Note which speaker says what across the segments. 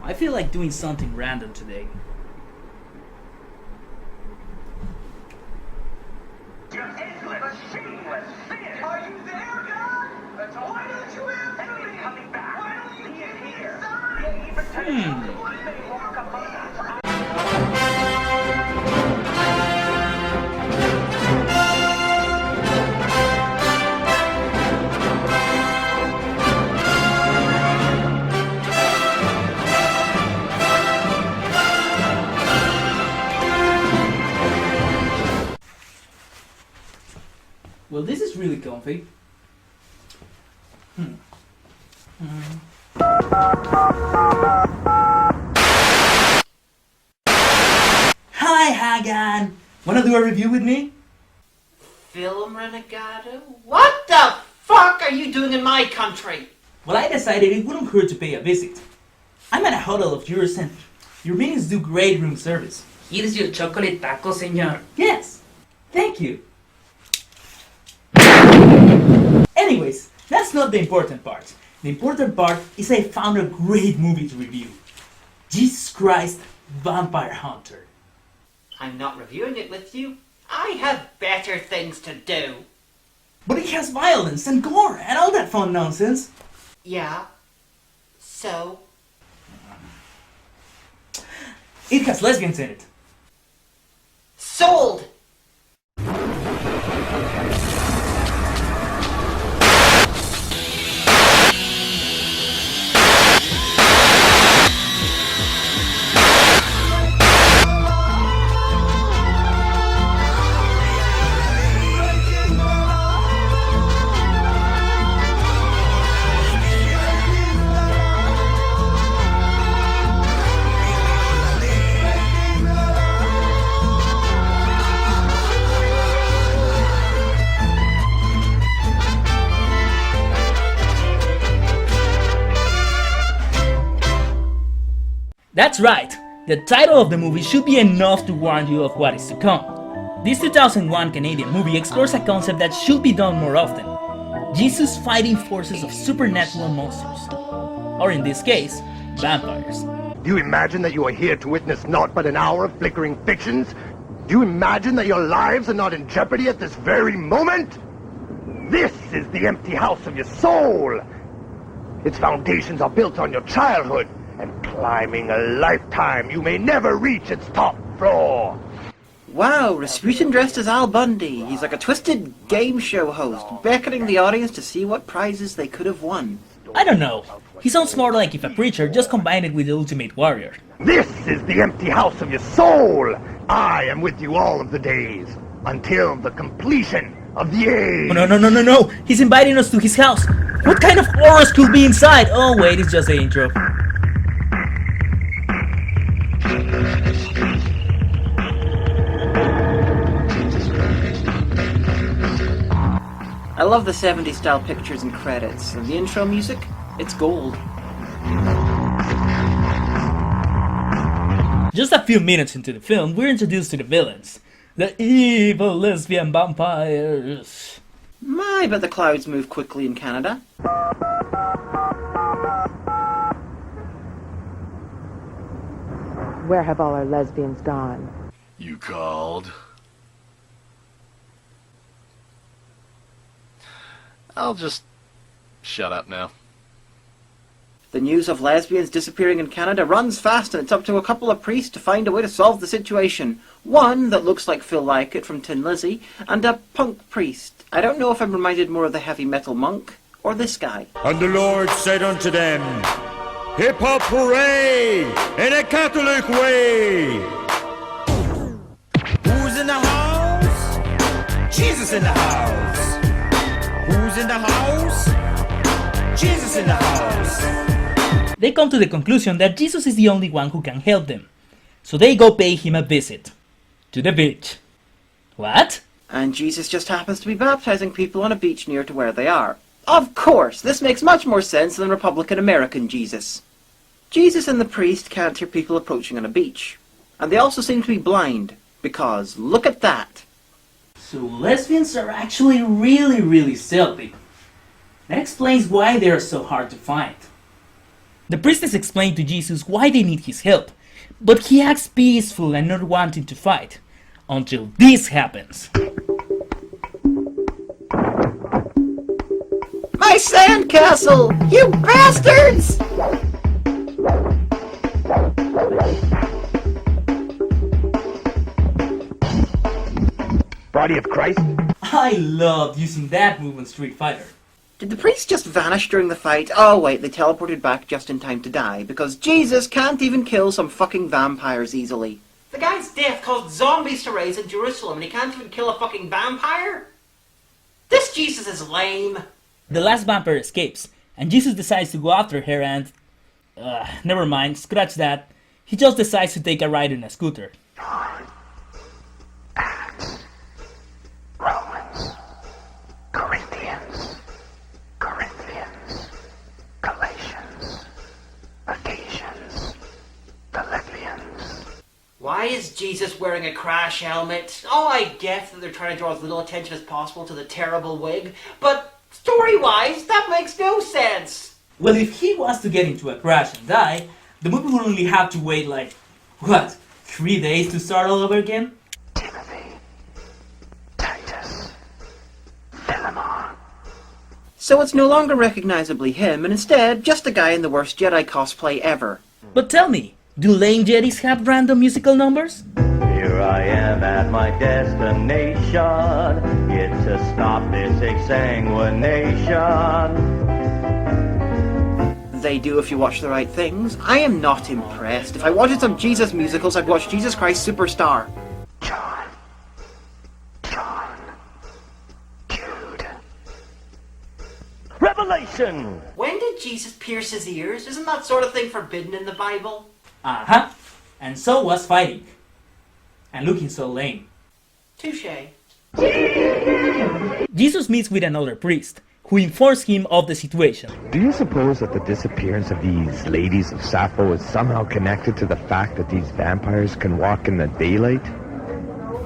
Speaker 1: I feel like doing something random today.
Speaker 2: Just endless, shameless sin. Are you there, God? Why don't you answer me? Coming back. Why don't you give me a sign? Yeah, even today, you may walk among us.
Speaker 1: Well, this is really comfy. Hi, Hagan! Wanna do a review with me?
Speaker 3: Film Renegado? What the fuck are you doing in my country?
Speaker 1: Well, I decided it wouldn't hurt to pay a visit. I'm at a hotel of yours and your meetings do great room service.
Speaker 4: Here's your chocolate taco, señor.
Speaker 1: Yes, thank you. Anyways, that's not the important part. The important part is I found a great movie to review. Jesus Christ, Vampire Hunter.
Speaker 3: I'm not reviewing it with you. I have better things to do.
Speaker 1: But it has violence and gore and all that fun nonsense.
Speaker 3: Yeah. So?
Speaker 1: It has lesbians in it.
Speaker 3: Sold!
Speaker 1: That's right, the title of the movie should be enough to warn you of what is to come. This 2001 Canadian movie explores a concept that should be done more often. Jesus fighting forces of supernatural monsters. Or in this case, vampires.
Speaker 5: Do you imagine that you are here to witness naught but an hour of flickering fictions? Do you imagine that your lives are not in jeopardy at this very moment? This is the empty house of your soul. Its foundations are built on your childhood, and climbing a lifetime, you may never reach its top floor.
Speaker 3: Wow, Rasputin dressed as Al Bundy. He's like a twisted game show host, beckoning the audience to see what prizes they could have won.
Speaker 1: I don't know. He sounds more like if a preacher just combined it with the Ultimate Warrior.
Speaker 5: This is the empty house of your soul. I am with you all of the days, until the completion of the age.
Speaker 1: Oh, no. He's inviting us to his house. What kind of horrors could be inside? Oh wait, it's just the intro.
Speaker 3: I love the 70s style pictures and credits, and the intro music, it's gold.
Speaker 1: Just a few minutes into the film, we're introduced to the villains. The evil lesbian vampires.
Speaker 3: My, but the clouds move quickly in Canada.
Speaker 6: Where have all our lesbians gone?
Speaker 7: You called? I'll just shut up now.
Speaker 3: The news of lesbians disappearing in Canada runs fast, and it's up to a couple of priests to find a way to solve the situation. One that looks like Phil Lykett from Tin Lizzy, and a punk priest. I don't know if I'm reminded more of the heavy metal monk, or this guy.
Speaker 8: And the Lord said unto them, Hip-hop hooray, in a Catholic way. Who's in the house? Jesus in the house. Who's in the house? Jesus in the house.
Speaker 1: They come to the conclusion that Jesus is the only one who can help them. So they go pay him a visit. To the beach. What?
Speaker 3: And Jesus just happens to be baptizing people on a beach near to where they are. Of course, this makes much more sense than Republican American Jesus. Jesus and the priest can't hear people approaching on a beach. And they also seem to be blind, because look at that.
Speaker 1: So lesbians are actually really stealthy. That explains why they are so hard to find. The priestess explained to Jesus why they need his help, but he acts peaceful and not wanting to fight, until this happens.
Speaker 3: My sandcastle! You bastards!
Speaker 5: Body of Christ?
Speaker 1: I loved using that move on Street Fighter.
Speaker 3: Did the priest just vanish during the fight? Oh wait, they teleported back just in time to die, because Jesus can't even kill some fucking vampires easily. The guy's death caused zombies to rise in Jerusalem and he can't even kill a fucking vampire? This Jesus is lame.
Speaker 1: The last vampire escapes, and Jesus decides to go after her and... never mind, scratch that. He just decides to take a ride in a scooter.
Speaker 5: Acts, Romans, Corinthians, Galatians, Ephesians, Philippians.
Speaker 3: Why is Jesus wearing a crash helmet? Oh, I get that they're trying to draw as little attention as possible to the terrible wig, but story-wise, that makes no sense.
Speaker 1: Well, if he was to get into a crash and die, the movie would only have to wait like, what, 3 days to start all over again?
Speaker 5: Timothy, Titus, Philemon.
Speaker 3: So it's no longer recognizably him, and instead, just a guy in the worst Jedi cosplay ever.
Speaker 1: But tell me, do lame Jedis have random musical numbers?
Speaker 9: Here I am at my destination. It's to stop this exsanguination.
Speaker 3: They do if you watch the right things. I am not impressed. If I wanted some Jesus musicals, I'd watch Jesus Christ Superstar.
Speaker 5: John, Jude.
Speaker 9: Revelation!
Speaker 3: When did Jesus pierce his ears? Isn't that sort of thing forbidden in the Bible?
Speaker 1: Uh-huh. And so was fighting. And looking so lame.
Speaker 3: Touché.
Speaker 1: Jesus meets with another priest, who informs him of the situation.
Speaker 10: Do you suppose that the disappearance of these ladies of Sappho is somehow connected to the fact that these vampires can walk in the daylight?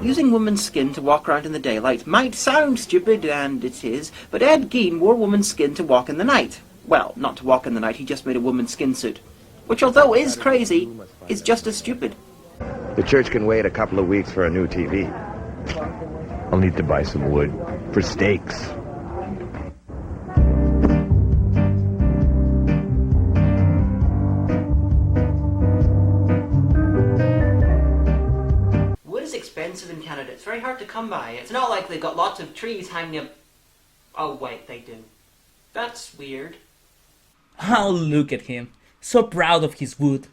Speaker 3: Using woman's skin to walk around in the daylight might sound stupid, and it is, but Ed Gein wore woman's skin to walk in the night. Well, not to walk in the night, he just made a woman's skin suit. Which, although is crazy, is just as stupid.
Speaker 10: The church can wait a couple of weeks for a new TV. I'll need to buy some wood for stakes.
Speaker 3: Wood is expensive in Canada. It's very hard to come by. It's not like they've got lots of trees hanging up. Oh wait, they do. That's weird.
Speaker 1: Oh, look at him, so proud of his wood.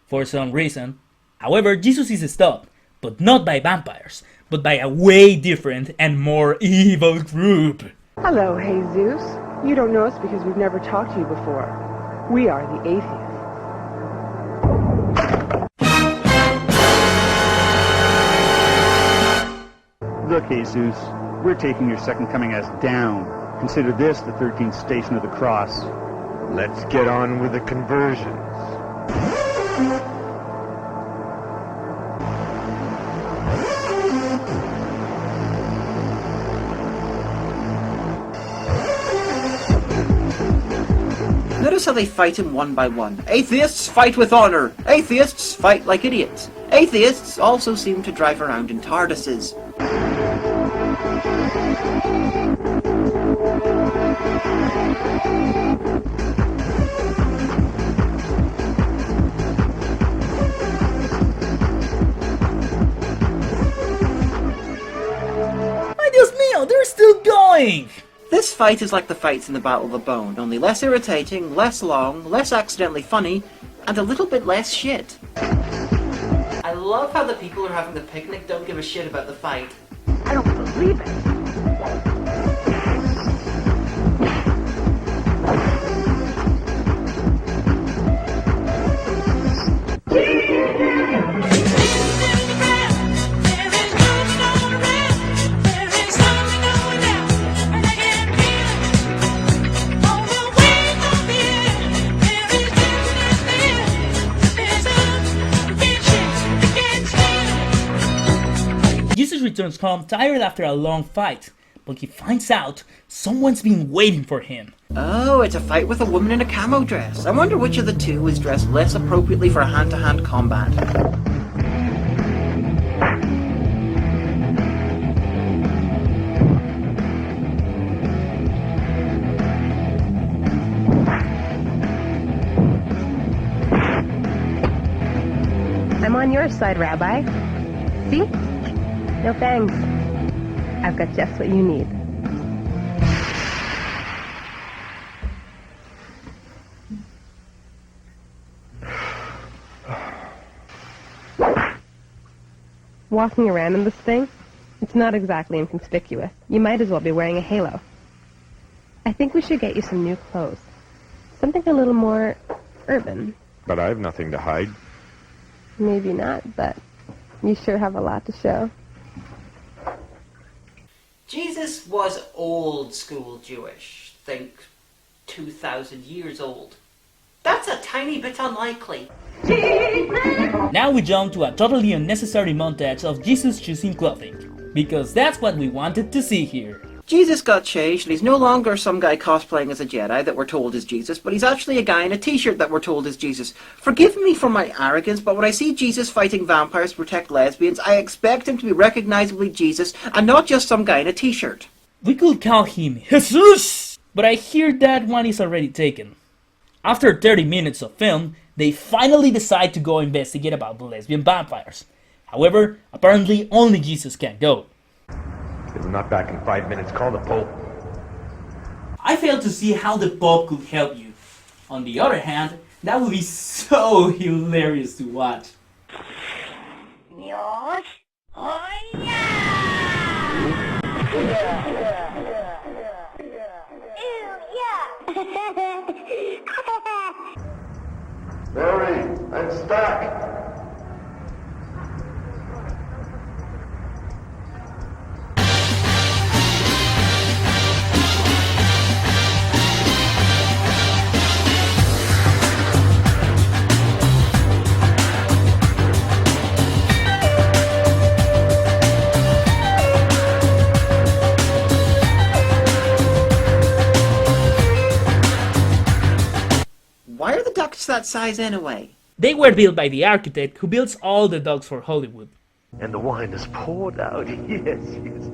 Speaker 1: For some reason. However, Jesus is stopped, but not by vampires, but by a way different and more evil group.
Speaker 6: Hello, Jesus. You don't know us because we've never talked to you before. We are the atheists.
Speaker 11: Look, Jesus, we're taking your second coming as down. Consider this the 13th station of the cross.
Speaker 10: Let's get on with the conversions.
Speaker 3: Notice how they fight him one by one. Atheists fight with honor. Atheists fight like idiots. Atheists also seem to drive around in TARDISes.
Speaker 1: Ay, Dios mío, they're still going!
Speaker 3: This fight is like the fights in the Battle of the Bone, only less irritating, less long, less accidentally funny, and a little bit less shit. I love how the people who are having the picnic don't give a shit about the fight.
Speaker 6: I don't believe it.
Speaker 1: Jesus returns home tired after a long fight, when he finds out someone's been waiting for him.
Speaker 3: Oh, it's a fight with a woman in a camo dress. I wonder which of the two is dressed less appropriately for hand-to-hand combat.
Speaker 12: I'm on your side, Rabbi. See? No fangs. I've got just what you need. Walking around in this thing, it's not exactly inconspicuous. You might as well be wearing a halo. I think we should get you some new clothes. Something a little more urban.
Speaker 10: But I have nothing to hide.
Speaker 12: Maybe not, but you sure have a lot to show.
Speaker 3: Jesus was old school Jewish. Think 2,000 years old. That's a tiny bit unlikely.
Speaker 1: Now we jump to a totally unnecessary montage of Jesus choosing clothing, because that's what we wanted to see here.
Speaker 3: Jesus got changed, and he's no longer some guy cosplaying as a Jedi that we're told is Jesus, but he's actually a guy in a t-shirt that we're told is Jesus. Forgive me for my arrogance, but when I see Jesus fighting vampires to protect lesbians, I expect him to be recognizably Jesus, and not just some guy in a t-shirt.
Speaker 1: We could call him Jesus, but I hear that one is already taken. After 30 minutes of film, they finally decide to go investigate about the lesbian vampires. However, apparently only Jesus can go.
Speaker 10: If I'm not back in 5 minutes, call the Pope.
Speaker 1: I fail to see how the Pope could help you. On the other hand, that would be so hilarious to watch.
Speaker 5: Mary, I'm stuck.
Speaker 3: Why are the ducks that size anyway?
Speaker 1: They were built by the architect who builds all the dogs for Hollywood.
Speaker 5: And the wine is poured out. Yes, yes.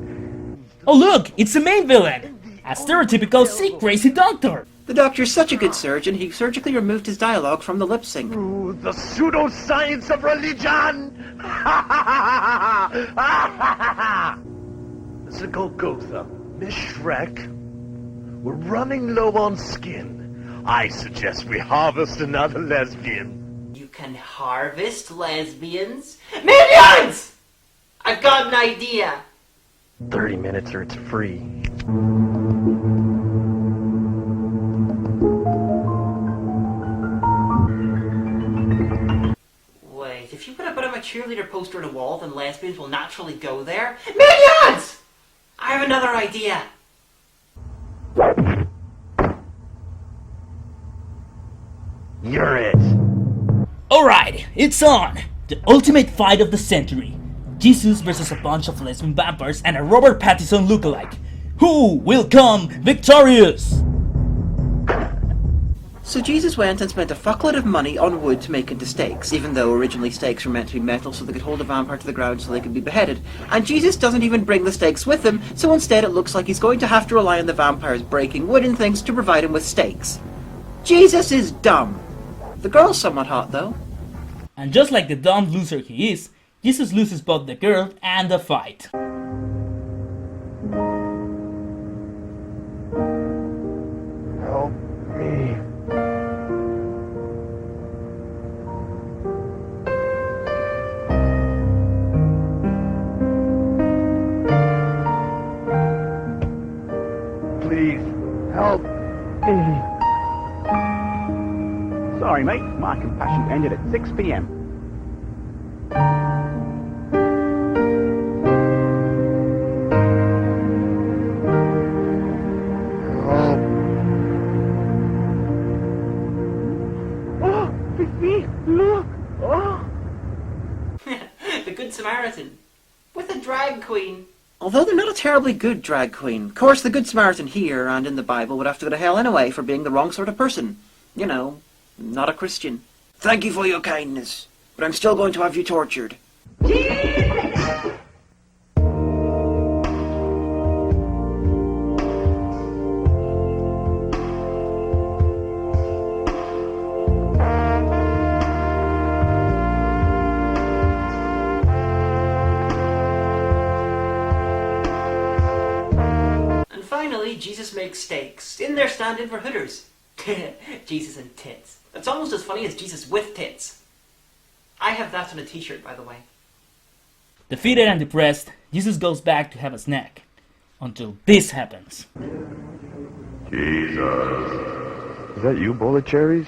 Speaker 1: Oh look, it's the main villain! A stereotypical sick crazy doctor!
Speaker 3: The doctor's such a good surgeon, he surgically removed his dialogue from the lip sync.
Speaker 5: Ooh, the pseudoscience of religion! Mr. Golgotha, Miss Shrek, we're running low on skin. I suggest we harvest another lesbian.
Speaker 3: You can harvest lesbians? Minions! I've got an idea.
Speaker 5: 30 minutes or it's free.
Speaker 3: Wait, if you put a bit of a cheerleader poster on a wall, then lesbians will naturally go there? Minions! I have another idea.
Speaker 5: You're it.
Speaker 1: Alright, it's on! The ultimate fight of the century. Jesus versus a bunch of lesbian vampires and a Robert Pattinson lookalike. Who will come victorious?
Speaker 3: So Jesus went and spent a fuckload of money on wood to make into stakes, even though originally stakes were meant to be metal so they could hold a vampire to the ground so they could be beheaded. And Jesus doesn't even bring the stakes with him, so instead it looks like he's going to have to rely on the vampires breaking wooden things to provide him with stakes. Jesus is dumb. The girl's somewhat hot, though.
Speaker 1: And just like the dumb loser he is, Jesus loses both the girl and the fight.
Speaker 5: Help me. Please, help me.
Speaker 11: Sorry, mate. My compassion ended at 6 p.m.
Speaker 5: Help.
Speaker 11: Oh, Fifi, look! Oh!
Speaker 3: The Good Samaritan. With a drag queen. Although they're not a terribly good drag queen. Of course, the Good Samaritan here and in the Bible would have to go to hell anyway for being the wrong sort of person. You know, not a Christian. Thank you for your kindness, but I'm still going to have you tortured. Finally, Jesus makes steaks. In there stand-in for Hooters. Jesus and tits. It's almost as funny as Jesus with tits. I have that on a t-shirt, by the way.
Speaker 1: Defeated and depressed, Jesus goes back to have a snack. Until this happens.
Speaker 5: Jesus.
Speaker 10: Is that you, bowl of cherries?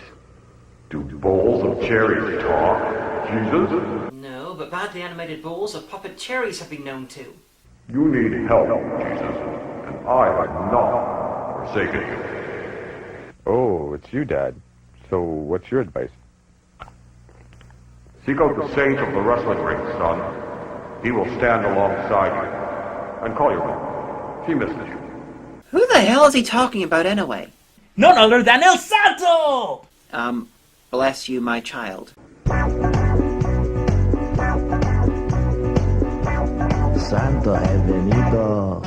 Speaker 5: Do bowls of cherries talk, Jesus?
Speaker 3: No, but badly animated bowls of puppet cherries have been known to.
Speaker 5: You need help, Jesus. And I have not forsaken you.
Speaker 10: Oh, it's you, Dad. So what's your advice?
Speaker 5: Seek out the saint of the wrestling ring, son. He will stand alongside you. And call your mom. She misses you.
Speaker 3: Who the hell is he talking about anyway?
Speaker 1: None other than El Santo!
Speaker 3: Bless you, my child.
Speaker 9: Santo è venuto.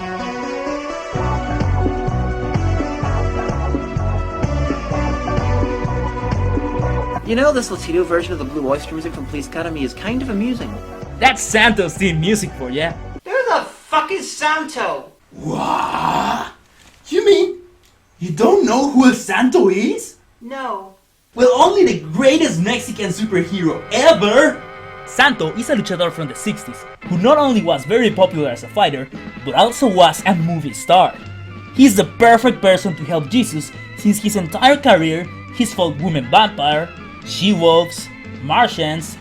Speaker 3: You know, this Latino version of the Blue Oyster music from Police Academy is kind of amusing.
Speaker 1: That's Santo's theme music for ya.
Speaker 3: Who the fuck is Santo?
Speaker 1: What? You mean you don't know who El Santo is?
Speaker 3: No.
Speaker 1: Well, only the greatest Mexican superhero ever! Santo is a luchador from the 60s who not only was very popular as a fighter, but also was a movie star. He's the perfect person to help Jesus since his entire career he's fought women vampire, she-wolves, Martians,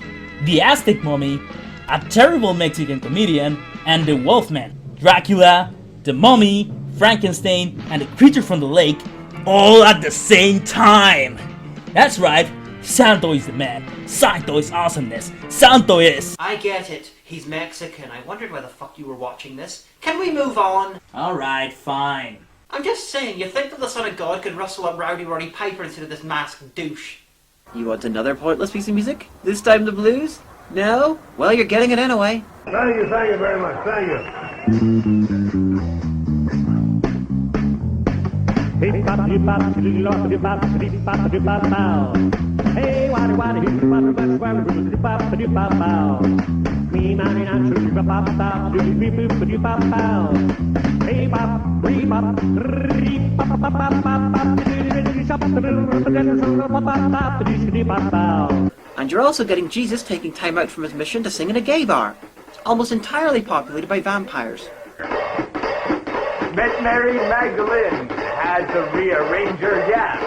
Speaker 1: the Aztec mummy, a terrible Mexican comedian, and the Wolfman, Dracula, the Mummy, Frankenstein, and the creature from the lake, all at the same time! That's right, Santo is the man. Santo is awesomeness. Santo is...
Speaker 3: I get it. He's Mexican. I wondered why the fuck you were watching this. Can we move on?
Speaker 1: Alright, fine.
Speaker 3: I'm just saying, you think that the Son of God could rustle up Rowdy Roddy Piper instead of this masked douche. You want another pointless piece of music? This time the blues? No? Well, you're getting it anyway.
Speaker 5: Thank you very much. Thank you.
Speaker 8: Hey,
Speaker 3: and you're also getting Jesus taking time out from his mission to sing in a gay bar. It's almost entirely populated by vampires.
Speaker 2: Met Mary Magdalene, had to rearrange her gas.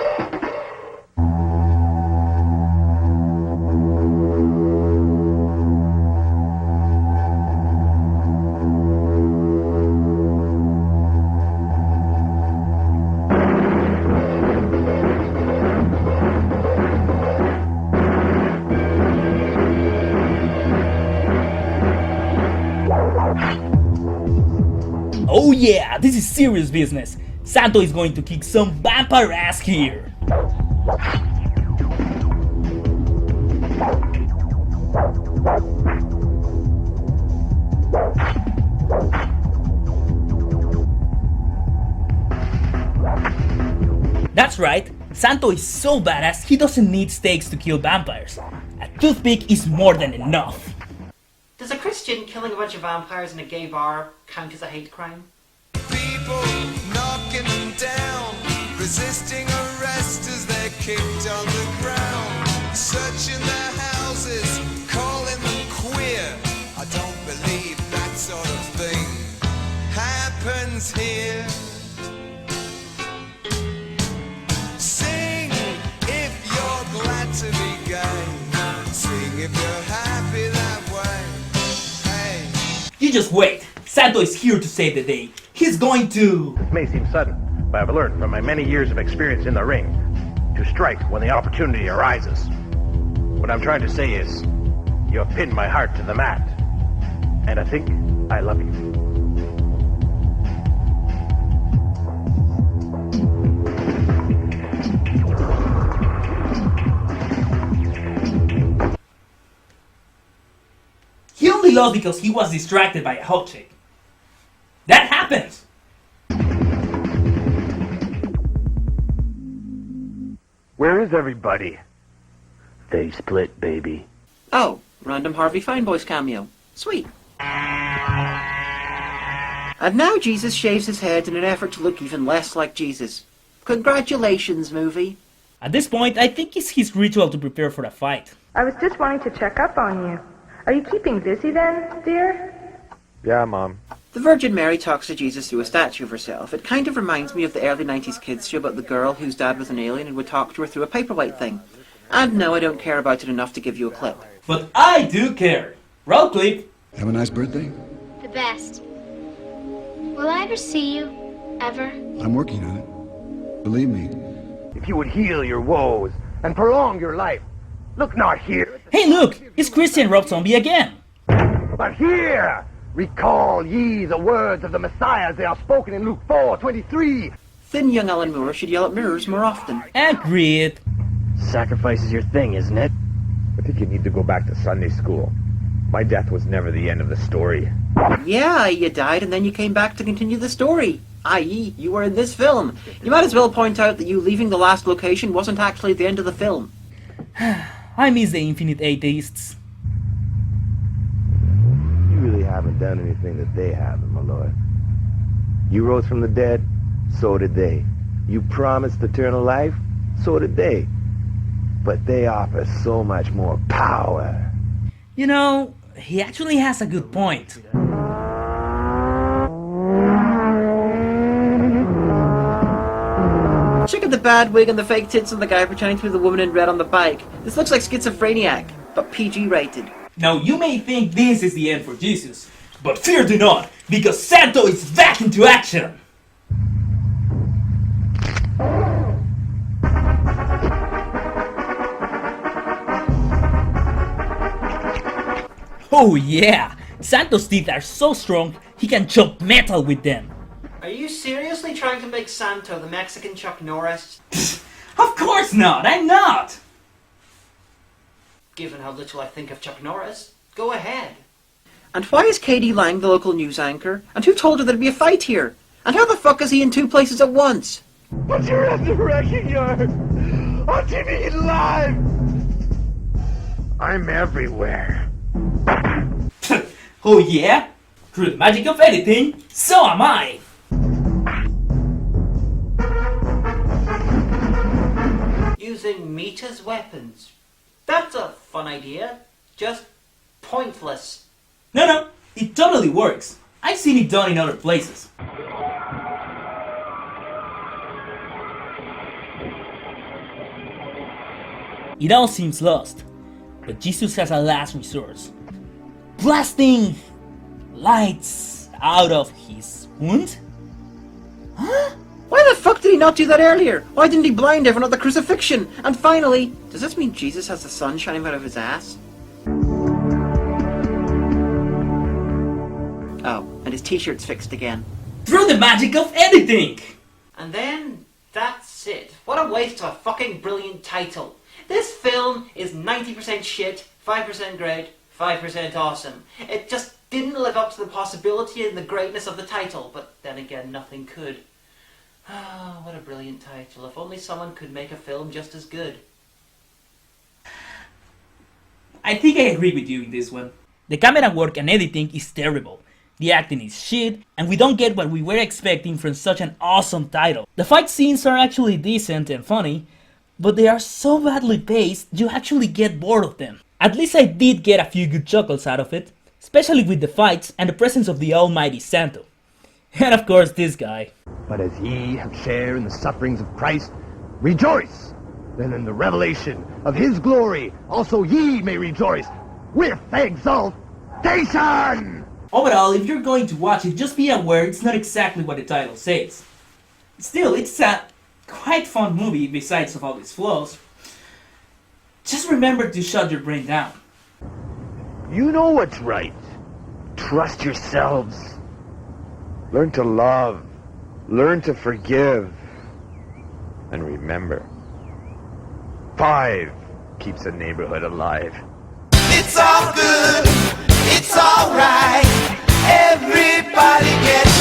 Speaker 1: Oh yeah, this is serious business. Santo is going to kick some vampire ass here. That's right, Santo is so badass he doesn't need stakes to kill vampires. A toothpick is more than enough.
Speaker 3: Does a Christian killing a bunch of vampires in a gay bar count as a hate crime?
Speaker 8: people knocking them down, resisting arrest as they're kicked on the ground, searching their houses, calling them queer. I don't believe that sort of thing happens here. Sing if you're glad to be gay, sing if you're happy that way. Hey.
Speaker 1: You just wait. Santo is here to save the day. He's going to...
Speaker 13: This may seem sudden, but I've learned from my many years of experience in the ring to strike when the opportunity arises. What I'm trying to say is, you have pinned my heart to the mat, and I think I love you.
Speaker 1: lost because he was distracted by a hot chick. That happens!
Speaker 13: Where is everybody? They split, baby.
Speaker 3: Oh, random Harvey Feinboy's cameo. Sweet. And now Jesus shaves his head in an effort to look even less like Jesus. Congratulations, movie.
Speaker 1: At this point, I think it's his ritual to prepare for a fight.
Speaker 6: I was just wanting to check up on you. Are you keeping busy then, dear?
Speaker 10: Yeah, Mom.
Speaker 3: The Virgin Mary talks to Jesus through a statue of herself. It kind of reminds me of the early 90s kids show about the girl whose dad was an alien and would talk to her through a paperweight thing. And no, I don't care about it enough to give you a clip.
Speaker 1: But I do care. Roll clip.
Speaker 14: Have a nice birthday?
Speaker 15: The best. Will I ever see you? Ever?
Speaker 14: I'm working on it. Believe me.
Speaker 5: If you would heal your woes and prolong your life, look not here.
Speaker 1: Hey look! It's Christian Rob Zombie again!
Speaker 5: But here! Recall ye the words of the Messiah as they are spoken in Luke 4:23.
Speaker 3: Thin young Alan Moore should yell at mirrors more often.
Speaker 1: Agreed.
Speaker 13: Sacrifice is your thing, isn't it?
Speaker 10: I think you need to go back to Sunday school. My death was never the end of the story.
Speaker 3: Yeah, you died and then you came back to continue the story. I.e., you were in this film. You might as well point out that you leaving the last location wasn't actually the end of the film.
Speaker 1: I miss the infinite atheists.
Speaker 9: You really haven't done anything that they haven't, my lord. You rose from the dead, so did they. You promised eternal life, so did they. But they offer so much more power.
Speaker 1: You know, he actually has a good point.
Speaker 3: Check out the bad wig and the fake tits on the guy pretending to be the woman in red on the bike. This looks like schizophrenic, but PG rated.
Speaker 1: Now you may think this is the end for Jesus, but fear do not, because Santo is back into action! Oh yeah! Santo's teeth are so strong, he can chop metal with them.
Speaker 3: Are you seriously trying to make Santo the Mexican Chuck Norris?
Speaker 1: Of course not! I'm not!
Speaker 3: Given how little I think of Chuck Norris, go ahead. And why is Katie Lang the local news anchor? And who told her there'd be a fight here? And how the fuck is he in two places at once?
Speaker 5: But you're at the wrecking yard! On TV live! I'm everywhere.
Speaker 1: Oh yeah? Through the magic of editing, so am I!
Speaker 3: Using meat as weapons. That's a fun idea. Just pointless.
Speaker 1: No, it totally works. I've seen it done in other places. It all seems lost, but Jesus has a last resource. Blasting lights out of his wound? Huh?
Speaker 3: Why the fuck did he not do that earlier? Why didn't he blind everyone at the crucifixion? And finally, does this mean Jesus has the sun shining out of his ass? Oh, and his t-shirt's fixed again.
Speaker 1: Through the magic of editing!
Speaker 3: And then, that's it. What a waste of a fucking brilliant title. This film is 90% shit, 5% great, 5% awesome. It just didn't live up to the possibility and the greatness of the title, but then again, nothing could. Ah, what a brilliant title. If only someone could make a film just as good.
Speaker 1: I think I agree with you in this one. The camera work and editing is terrible. The acting is shit, and we don't get what we were expecting from such an awesome title. The fight scenes are actually decent and funny, but they are so badly paced you actually get bored of them. At least I did get a few good chuckles out of it, especially with the fights and the presence of the almighty Santo. And of course this guy.
Speaker 5: But as ye have share in the sufferings of Christ, rejoice! Then in the revelation of his glory, also ye may rejoice with exaltation!
Speaker 1: Overall, if you're going to watch it, just be aware it's not exactly what the title says. Still, it's a quite fun movie besides of all its flaws. Just remember to shut your brain down.
Speaker 5: You know what's right. Trust yourselves.
Speaker 10: Learn to love. Learn to forgive. And remember, 5 keeps a neighborhood alive.
Speaker 8: It's all good. It's all alright. Everybody get